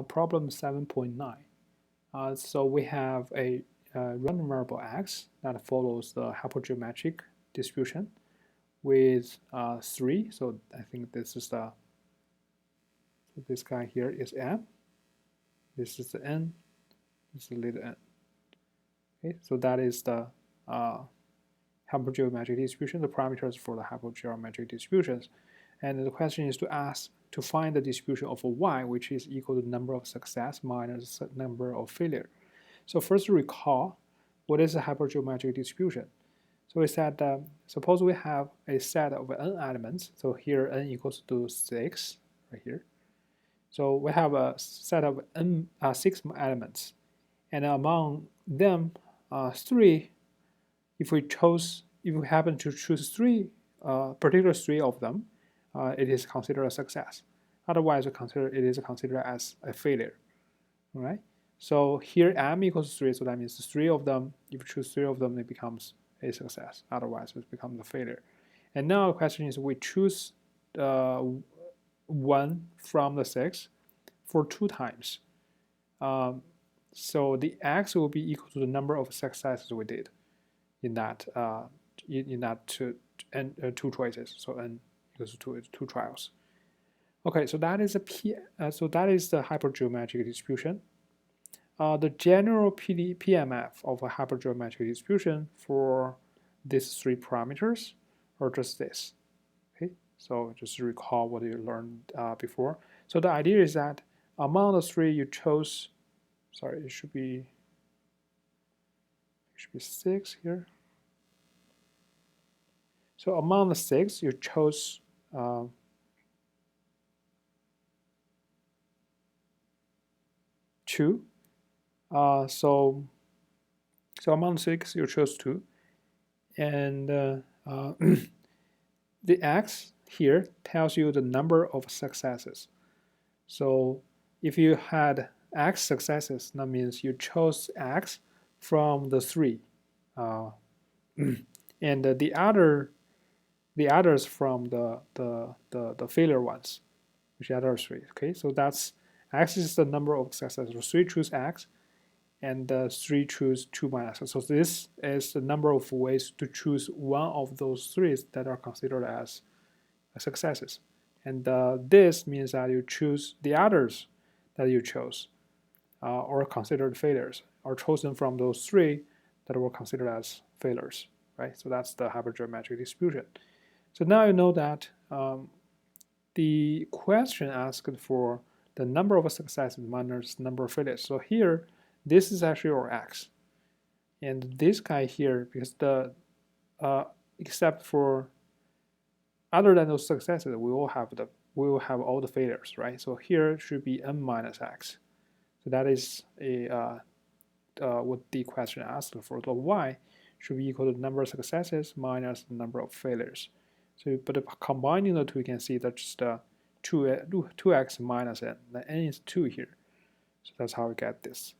problem 7.9. So we have a random variable x that follows the hypergeometric distribution with 3. So I think this is this guy here is m. This is the n. This is the little n. Okay, so that is the hypergeometric distribution, the parameters for the hypergeometric distributions. And the question is to find the distribution of y, which is equal to the number of success minus the number of failure. So first recall, what is a hypergeometric distribution? So we said, suppose we have a set of n elements. So here n equals to 6, right here. So we have a set of 6 elements, and among them, 3. If we happen to choose 3, particular 3 of them, it is considered a success. Otherwise, it is considered as a failure. All right. So here m equals 3, so that means 3 of them. If you choose 3 of them, it becomes a success. Otherwise, it becomes a failure. And now the question is, we choose 1 from the 6 for 2 times. So the x will be equal to the number of successes we did in that two choices. So n equals to 2 trials. Okay, so that is the hypergeometric distribution. The general PMF of a hypergeometric distribution for these 3 parameters are just this. Okay, so just to recall what you learned before. So the idea is that among the 3 you chose, sorry, it should be 6 here. So among the 6 you chose 2. So among 6 you chose 2, and the x here tells you the number of successes. So if you had x successes, that means you chose x from the 3, and the others from the failure ones, which are other 3. Okay, so that's x is the number of successes. So 3 choose x, and 3 choose 2 minus x. So this is the number of ways to choose one of those 3 that are considered as successes. And this means that you choose the others that you chose or considered failures, or chosen from those 3 that were considered as failures, right? So that's the hypergeometric distribution. So now you know that the question asked for the number of successes minus number of failures. So here, this is actually our x, and this guy here, because except for other than those successes, we will have all the failures, right? So here should be n minus x. So that is what the question asked for. The y should be equal to the number of successes minus the number of failures. So, but combining the two, you can see that's just 2x minus n. The n is 2 here. So that's how we get this.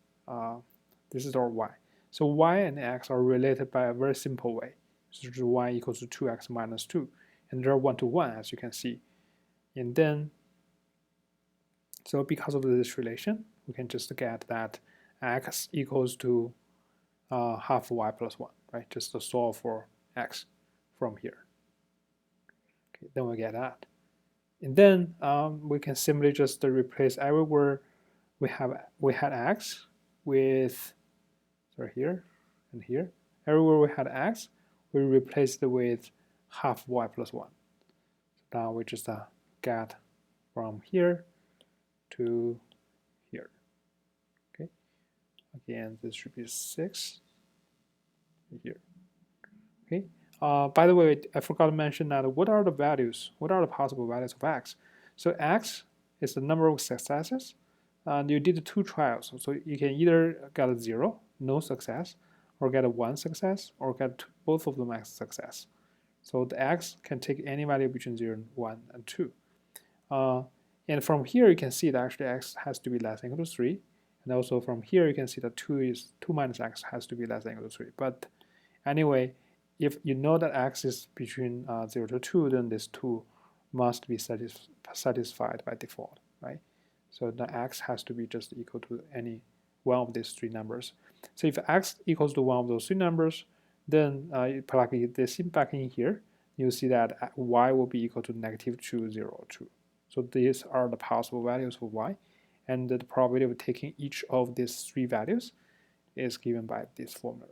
This is our y. So y and x are related by a very simple way. So y equals to 2x minus 2. And they're 1 to 1, as you can see. And then, so because of this relation, we can just get that x equals to half y plus 1, right? Just to solve for x from here. Okay, then we get that. And then we can simply just replace everywhere we had x with, sorry, here and here. Everywhere we had x, we replaced it with half y plus 1. So now we just get from here to here. Okay. Again, this should be 6 here. Okay. By the way, I forgot to mention that what are the values? What are the possible values of x? So x is the number of successes, and you did 2 trials. So you can either get a 0, no success, or get a 1 success, or get both of them as success. So the x can take any value between 0 and 1 and 2. And from here you can see that actually x has to be less than equal to 3. And also from here you can see that 2 minus x has to be less than equal to 3. But anyway, if you know that x is between 0 to 2, then this 2 must be satisfied by default, right? So the x has to be just equal to any one of these three numbers. So if x equals to one of those three numbers, then you plug this back in here, you'll see that y will be equal to -2, 0, 2. So these are the possible values for y, and the probability of taking each of these three values is given by this formula.